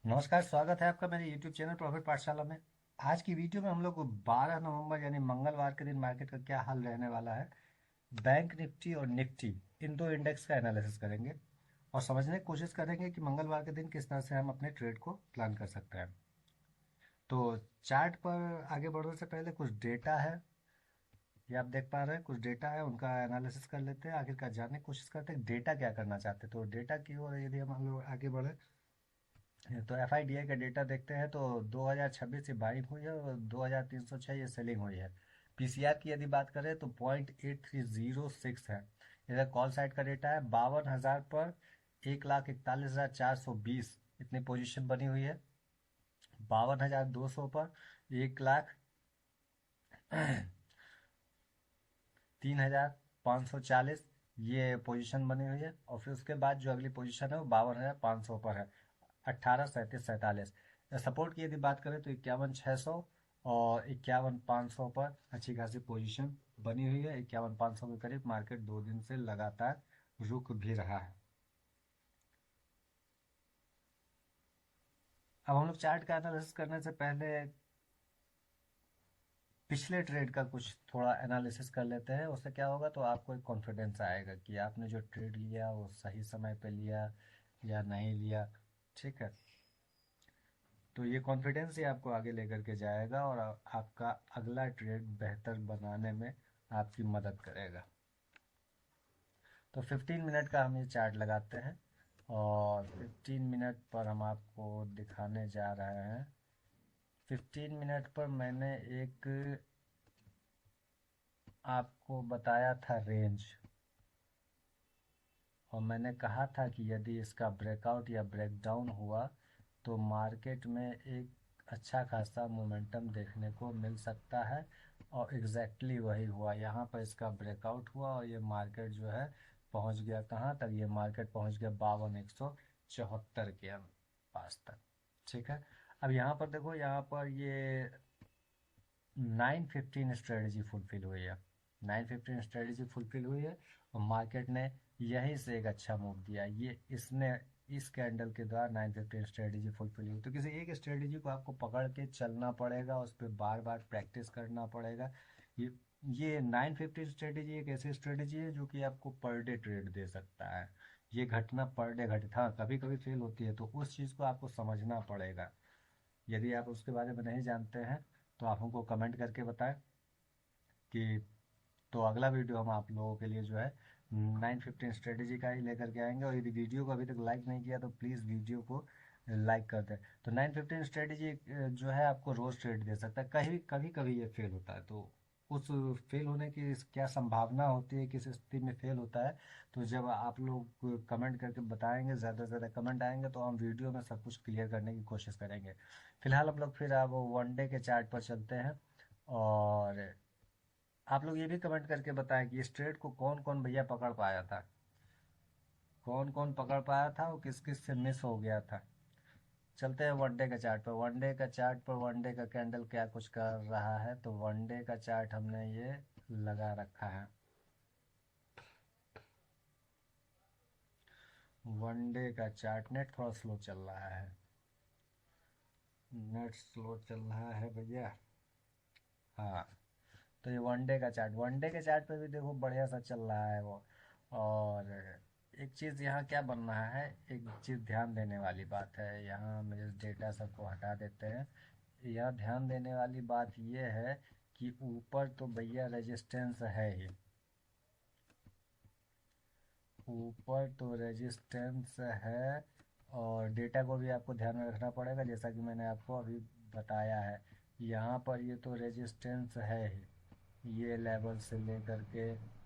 नमस्कार, स्वागत है आपका मेरे YouTube चैनल प्रॉफिट पाठशाला में। आज की वीडियो में हम लोग 12 नवंबर यानी मंगलवार के दिन मार्केट का क्या हाल रहने वाला है, बैंक निफ्टी और निफ्टी इन दो इंडेक्स का एनालिसिस करेंगे और समझने की कोशिश करेंगे कि मंगलवार के दिन किस तरह से हम अपने ट्रेड को प्लान कर सकते हैं। तो चार्ट पर आगे बढ़ने से पहले कुछ डेटा है, ये आप देख पा रहे हैं, कुछ डेटा है, उनका एनालिसिस कर लेते हैं। आखिरकार जानने की कोशिश करते हैं डेटा क्या करना चाहते हैं। तो डेटा की ओर यदि हम लोग आगे बढ़े तो एफआईडीआई का डेटा देखते हैं तो 2026 से बाइंग हुई है और 2306 ये सेलिंग हुई है। पीसीआर की यदि बात करें तो 0.8306 है। इधर कॉल साइड का डेटा है 52,000 पर 1,41,420 इतनी पोजीशन बनी हुई है। 52,200 पर 1,03,540 ये पोजीशन बनी हुई है और फिर उसके बाद जो अगली पोजीशन है वो 52,500 पर है। 18, 37, 47 सपोर्ट की यदि बात करें तो 51,600 और 51,500 पर अच्छी खासी पोजीशन बनी हुई है। 51,500 के करीब मार्केट 2 दिन से लगातार रुक भी रहा है। अब हम लोग चार्ट का एनालिसिस करने से पहले पिछले ट्रेड का कुछ थोड़ा एनालिसिस कर लेते हैं। उससे क्या होगा तो आपको एक कॉन्फिडेंस आएगा कि आपने जो ट्रेड लिया वो सही समय पे लिया या नहीं लिया। ठीक है, तो ये कॉन्फिडेंस ही आपको आगे लेकर के जाएगा और आपका अगला ट्रेड बेहतर बनाने में आपकी मदद करेगा। तो 15 मिनट का हम ये चार्ट लगाते हैं और 15 मिनट पर हम आपको दिखाने जा रहे हैं। 15 मिनट पर मैंने एक आपको बताया था रेंज, और मैंने कहा था कि यदि इसका ब्रेकआउट या ब्रेकडाउन हुआ तो मार्केट में एक अच्छा खासा मोमेंटम देखने को मिल सकता है। और वही हुआ। यहाँ पर इसका ब्रेकआउट हुआ और ये मार्केट जो है पहुँच गया कहाँ तक, ये मार्केट पहुँच गया 52,174 के पास तक। ठीक है, अब यहाँ पर देखो, यहाँ पर ये 9:15 स्ट्रेटजी फुलफिल हुई है। 9:15 स्ट्रेटजी फुलफिल हुई है और मार्केट ने यहीं से एक अच्छा मूव दिया। ये इसने इस कैंडल के द्वारा 9:15 स्ट्रेटजी फुलफिल हुई। तो किसी एक स्ट्रेटजी को आपको पकड़ के चलना पड़ेगा, उस पर बार बार प्रैक्टिस करना पड़ेगा। ये ये 9:15 स्ट्रेटजी एक ऐसी स्ट्रेटजी है जो कि आपको पर डे ट्रेड दे सकता है। ये घटना पर डे घटित, हाँ कभी कभी फेल होती है, तो उस चीज़ को आपको समझना पड़ेगा। यदि आप उसके बारे में नहीं जानते हैं तो आप हमको कमेंट करके बताएं कि तो अगला वीडियो हम आप लोगों के लिए जो है 9:15 स्ट्रेटेजी का ही लेकर के आएंगे। और यदि वीडियो को अभी तक लाइक नहीं किया तो प्लीज़ वीडियो को लाइक कर दें। तो 9:15 स्ट्रेटेजी जो है आपको रोज ट्रेड दे सकता है। कहीं कभी कभी ये फेल होता है, तो उस फेल होने की क्या संभावना होती है, किस स्थिति में फेल होता है, तो जब आप लोग कमेंट करके बताएंगे, ज़्यादा से ज़्यादा कमेंट आएंगे तो हम वीडियो में सब कुछ क्लियर करने की कोशिश करेंगे। फिलहाल हम लोग फिर अब वन डे के चार्ट पर चलते हैं और आप लोग ये भी कमेंट करके बताएं कि इस ट्रेड को कौन कौन भैया पकड़ पाया था, कौन कौन पकड़ पाया था और किस किस से मिस हो गया था। चलते हैं वनडे का चार्ट पर। वनडे का चार्ट पर वनडे का कैंडल क्या कुछ कर रहा है, तो वनडे का चार्ट हमने ये लगा रखा है। वनडे का चार्ट, नेट थोड़ा स्लो चल रहा है, नेट स्लो चल रहा है भैया। हाँ, तो ये वनडे का चार्ट, वनडे के चार्ट पे भी देखो बढ़िया सा चल रहा है वो। और एक चीज़ यहाँ क्या बन रहा है, एक चीज़ ध्यान देने वाली बात है, यहाँ हम इस डेटा सबको हटा देते हैं। यह ध्यान देने वाली बात ये है कि ऊपर तो भैया रेजिस्टेंस है ही, ऊपर तो रेजिस्टेंस है। और डेटा को भी आपको ध्यान में रखना पड़ेगा, जैसा कि मैंने आपको अभी बताया है। यहाँ पर ये तो रेजिस्टेंस है ही, ये लेवल से लेकर के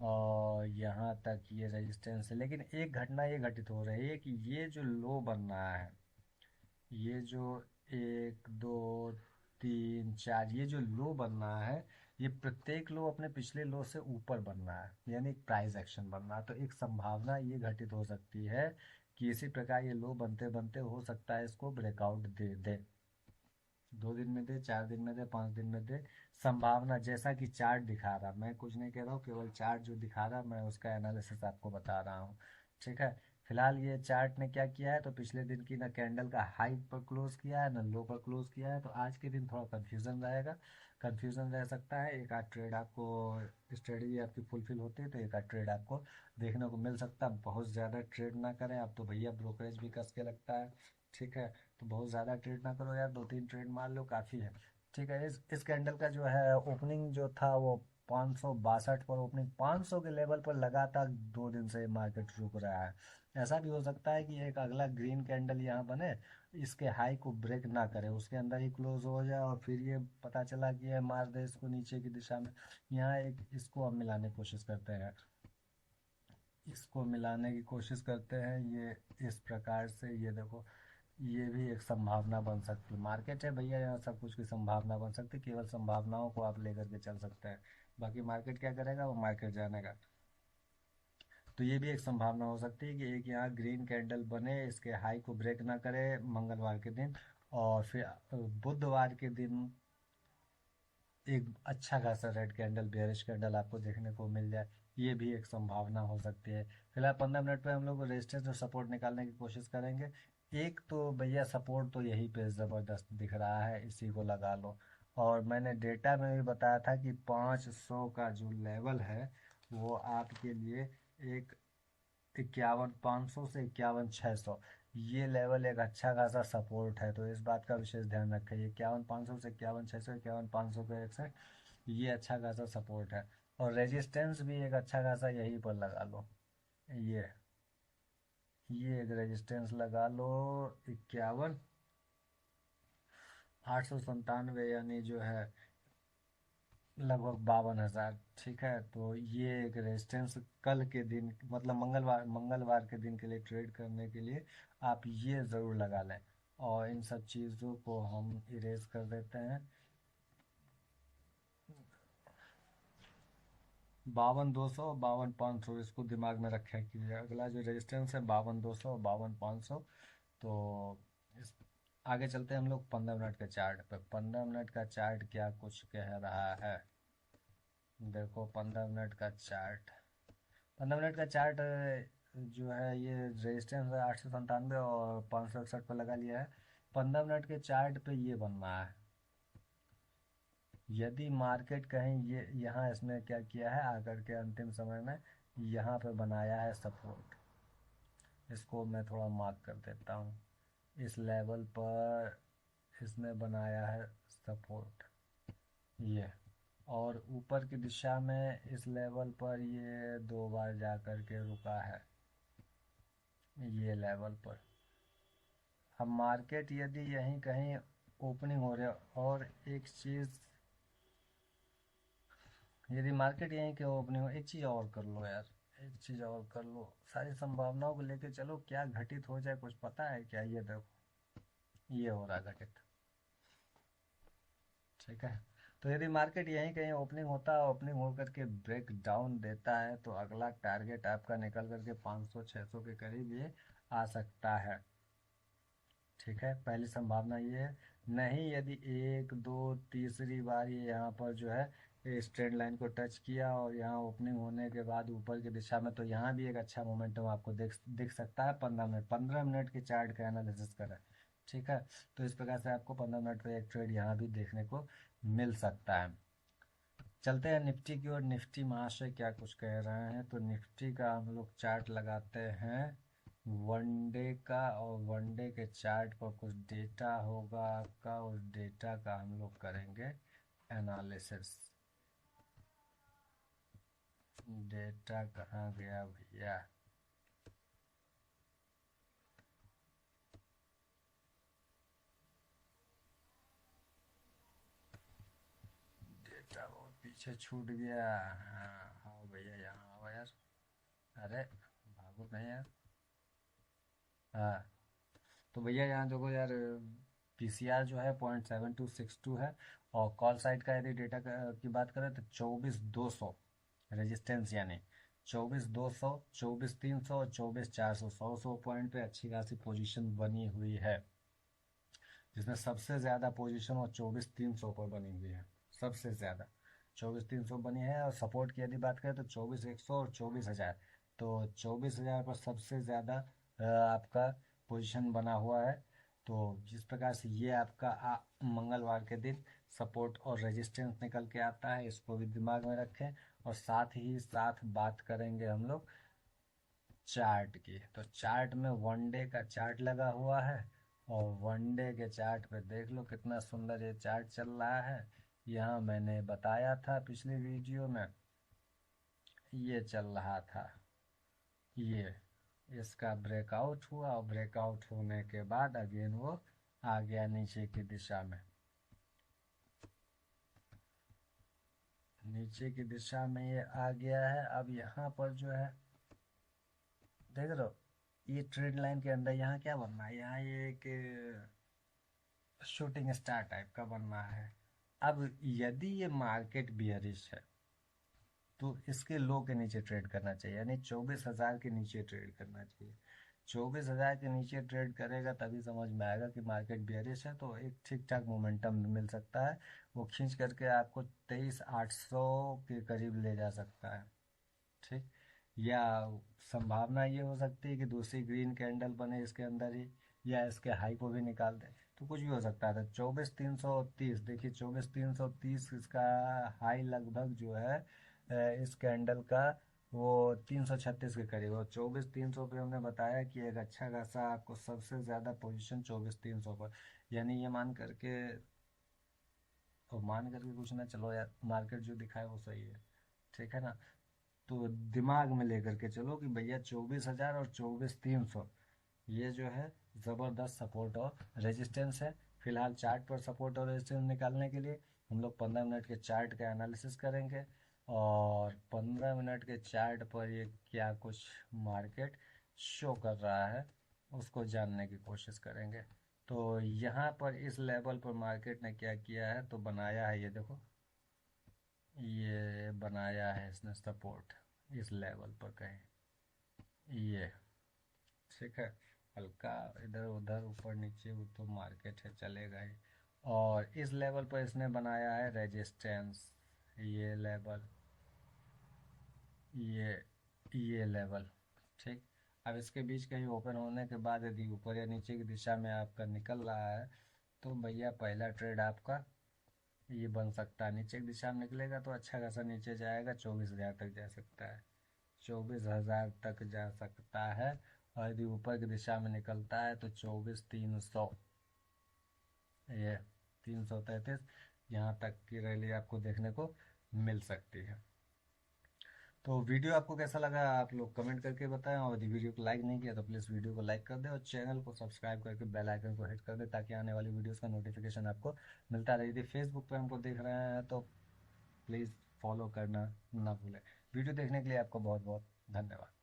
और यहाँ तक ये रेजिस्टेंस है। लेकिन एक घटना ये घटित हो रही है कि ये जो लो बन रहा है, ये जो 1, 2, 3, 4 ये जो लो बन रहा है, ये प्रत्येक लो अपने पिछले लो से ऊपर बन रहा है, यानी एक प्राइस एक्शन बन रहा है। तो एक संभावना ये घटित हो सकती है कि इसी प्रकार ये लो बनते बनते हो सकता है इसको ब्रेकआउट दे दे। 2 दिन में दे, 4 दिन में दे, 5 दिन में दे, संभावना जैसा कि चार्ट दिखा रहा। मैं कुछ नहीं कह रहा हूँ, केवल चार्ट जो दिखा रहा मैं उसका एनालिसिस आपको बता रहा हूँ। ठीक है, फिलहाल ये चार्ट ने क्या किया है, तो पिछले दिन की ना कैंडल का हाई पर क्लोज किया है ना लो पर क्लोज किया है, तो आज के दिन थोड़ा कंफ्यूजन रहेगा, कंफ्यूजन रह सकता है। एक आध ट्रेड आपको, स्ट्रेटजी आपकी फुलफिल होती है तो एक आध ट्रेड आपको देखने को मिल सकता है। बहुत ज़्यादा ट्रेड ना करें आप, तो भैया ब्रोकरेज भी कस के लगता है। ठीक है, तो बहुत ज़्यादा ट्रेड ना करो यार, 2-3 ट्रेड मार लो काफ़ी है। ठीक है, इस कैंडल का जो है ओपनिंग जो था वो 562 पर ओपनिंग, 500 के लेवल पर लगातार 2 दिन से मार्केट रुक रहा है। ऐसा भी हो सकता है कि एक अगला ग्रीन कैंडल यहाँ बने, इसके हाई को ब्रेक ना करे, उसके अंदर ही क्लोज हो जाए और फिर ये पता चला कि ये मार दे इसको नीचे की दिशा में। यहाँ एक इसको हम मिलाने की कोशिश करते हैं, इसको मिलाने की कोशिश करते हैं, ये इस प्रकार से, ये देखो, ये भी एक संभावना बन सकती है। मार्केट है भैया, यहाँ सब कुछ की संभावना बन सकती है, केवल संभावनाओं को आप लेकर के चल सकते हैं। बाकी मार्केट क्या करेगा, वो मार्केट जानेगा। तो ये भी एक संभावना हो सकती है कि एक यहाँ ग्रीन कैंडल बने, इसके हाई को ब्रेक ना करे मंगलवार के दिन, और फिर बुधवार के दिन एक अच्छा खासा रेड कैंडल, बेयरिश कैंडल आपको देखने को मिल जाए। ये भी एक संभावना हो सकती है। फिलहाल 15 मिनट पे हम लोग रेजिस्टेंस और सपोर्ट निकालने की कोशिश करेंगे। एक तो भैया सपोर्ट तो यहीं पे ज़बरदस्त दिख रहा है, इसी को लगा लो। और मैंने डेटा में भी बताया था कि 500 का जो लेवल है वो आपके लिए एक 51,500 से 51,600, ये लेवल एक अच्छा खासा सपोर्ट है। तो इस बात का विशेष ध्यान रखें, 51,500 से 51,600, 51,500 के एकसठ, ये अच्छा खासा सपोर्ट है। और रेजिस्टेंस भी एक अच्छा खासा यहीं पर लगा लो, ये ये एक रेजिस्टेंस लगा लो, 51,897, यानी जो है लगभग 52,000। ठीक है, तो ये एक रेजिस्टेंस कल के दिन, मतलब मंगलवार के दिन के लिए ट्रेड करने के लिए आप ये ज़रूर लगा लें। और इन सब चीज़ों को हम इरेज कर देते हैं। 52,200, 52,500, इसको दिमाग में रखें कि अगला जो रेजिस्टेंस है 52,200, 52,500। तो इस आगे चलते हैं हम लोग 15 मिनट के चार्ट पे। 15 मिनट का चार्ट क्या कुछ कह रहा है, देखो 15 मिनट का चार्ट। 15 मिनट का चार्ट जो है, ये रेजिस्टेंस है 897 और 561 पर लगा लिया है। 15 मिनट के चार्ट पे ये बन रहा है। यदि मार्केट कहीं, ये यहाँ इसने क्या किया है, आकर के अंतिम समय में यहाँ पे बनाया है सपोर्ट, इसको मैं थोड़ा मार्क कर देता हूँ। इस लेवल पर इसने बनाया है सपोर्ट, ये, और ऊपर की दिशा में इस लेवल पर ये 2 बार जा कर के रुका है, ये लेवल पर। अब मार्केट यदि यहीं कहीं ओपनिंग हो रहा है, और एक चीज़, यदि मार्केट यहीं के ओपनिंग हो, एक चीज़ और कर लो यार, एक चीज़ और कर लो, सारी संभावनाओं को लेके चलो, क्या घटित हो जाए कुछ पता है क्या, ये देखो ये हो रहा घटित। ठीक है, तो यदि मार्केट यहीं कहीं ओपनिंग होता है, ओपनिंग होकर के ब्रेक डाउन देता है, तो अगला टारगेट आपका निकल करके 500-600 के करीब ये आ सकता है। ठीक है, पहली संभावना ये है। नहीं, यदि एक दो तीसरी बार ये यहाँ पर जो है इस ट्रेंड लाइन को टच किया और यहाँ ओपनिंग होने के बाद ऊपर की दिशा में, तो यहाँ भी एक अच्छा मोमेंटम आपको दिख सकता है। 15 मिनट के चार्ट का एनालिसिस करें। ठीक है, तो इस प्रकार से आपको 15 मिनट पे एक ट्रेड यहाँ भी देखने को मिल सकता है। चलते हैं निफ्टी की ओर। निफ्टी महाशय क्या कुछ कह रहे हैं, तो निफ्टी का हम लोग चार्ट लगाते हैं वनडे का, और वनडे के चार्ट पर कुछ डेटा होगा आपका, उस डेटा का हम लोग करेंगे एनालिसिस। डेटा कहाँ गया भैया, डेटा बहुत पीछे छूट गया। हाँ हाँ भैया, यहाँ आओ यार, अरे भागो नहीं यार। हाँ, तो भैया यहाँ देखो यार, पीसीआर जो है 0.7262 है। और कॉल साइड का यदि डेटा की बात करें तो 24,200 रेजिस्टेंस, यानी 24,200, 24,300, 24,400, 100 पॉइंट पे अच्छी खासी पोजीशन बनी हुई है, जिसमें सबसे ज़्यादा पोजीशन और 24,300 पर बनी हुई है, सबसे ज़्यादा 24,300 बनी है। और सपोर्ट की यदि बात करें तो 24,100 और 24,000, तो 24,000 पर सबसे ज़्यादा आपका पोजीशन बना हुआ है। तो जिस प्रकार से ये आपका मंगलवार के दिन सपोर्ट और रेजिस्टेंस निकल के आता है, इसको भी दिमाग में रखें। और साथ ही साथ बात करेंगे हम लोग चार्ट की। तो चार्ट में वन डे का चार्ट लगा हुआ है, और वन डे के चार्ट पे देख लो कितना सुंदर ये चार्ट चल रहा है। यहाँ मैंने बताया था पिछली वीडियो में, ये चल रहा था, ये इसका ब्रेकआउट हुआ, और ब्रेकआउट होने के बाद अगेन वो आ गया नीचे की दिशा में, नीचे की दिशा में ये आ गया है। अब यहाँ पर जो है देख रहे हो, ये ट्रेड लाइन के अंदर यहाँ क्या बन रहा है, यहाँ ये एक शूटिंग स्टार टाइप का बन रहा है। अब यदि ये मार्केट बियरिश है तो इसके लो के नीचे ट्रेड करना चाहिए, यानी 24,000 के नीचे ट्रेड करना चाहिए। 24,000 के नीचे ट्रेड करेगा तभी समझ में आएगा कि मार्केट बियरिश है, तो एक ठीक ठाक मोमेंटम मिल सकता है। वो खींच करके आपको 23,800 के करीब ले जा सकता है। ठीक, या संभावना ये हो सकती है कि दूसरी ग्रीन कैंडल बने इसके अंदर ही, या इसके हाई को भी निकाल दे, तो कुछ भी हो सकता है। तो 24,330, देखिए 24,330 इसका हाई लगभग जो है इस कैंडल का वो 336 के करीब, और 24,300 पे हमने बताया कि एक अच्छा खासा आपको सबसे ज़्यादा पोजीशन 24,300 पर, यानी ये मान करके, और मान करके कुछ ना चलो यार, मार्केट जो दिखाए वो सही है, ठीक है ना। तो दिमाग में लेकर के चलो कि भैया 24,000 और 24,300 ये जो है ज़बरदस्त सपोर्ट और रेजिस्टेंस है। फिलहाल चार्ट पर सपोर्ट और रेजिस्टेंस निकालने के लिए हम लोग 15 मिनट के चार्ट का एनालिसिस करेंगे, और 15 मिनट के चार्ट पर ये क्या कुछ मार्केट शो कर रहा है उसको जानने की कोशिश करेंगे। तो यहाँ पर इस लेवल पर मार्केट ने क्या किया है, तो बनाया है, ये देखो, ये बनाया है इसने सपोर्ट इस लेवल पर कहीं, ये ठीक है। हल्का इधर उधर ऊपर नीचे वो तो मार्केट है, चलेगा ही। और इस लेवल पर इसने बनाया है रेजिस्टेंस, ये लेवल, ये ये लेवल, ठीक। अब इसके बीच कहीं ओपन होने के बाद यदि ऊपर या नीचे की दिशा में आपका निकल रहा है, तो भैया पहला ट्रेड आपका ये बन सकता है। नीचे की दिशा में निकलेगा तो अच्छा खासा नीचे जाएगा, 24,000 तक जा सकता है, 24,000 तक जा सकता है। और यदि ऊपर की दिशा में निकलता है तो 24,300, ये 333, यहाँ तक की रैली आपको देखने को मिल सकती है। तो वीडियो आपको कैसा लगा आप लोग कमेंट करके बताएं, और यदि वीडियो को लाइक नहीं किया तो प्लीज़ वीडियो को लाइक कर दें, और चैनल को सब्सक्राइब करके बेल आइकन को हिट कर दें, ताकि आने वाली वीडियोस का नोटिफिकेशन आपको मिलता रहे। यदि फेसबुक पे हमको देख रहे हैं तो प्लीज़ फॉलो करना ना भूलें। वीडियो देखने के लिए आपको बहुत बहुत धन्यवाद।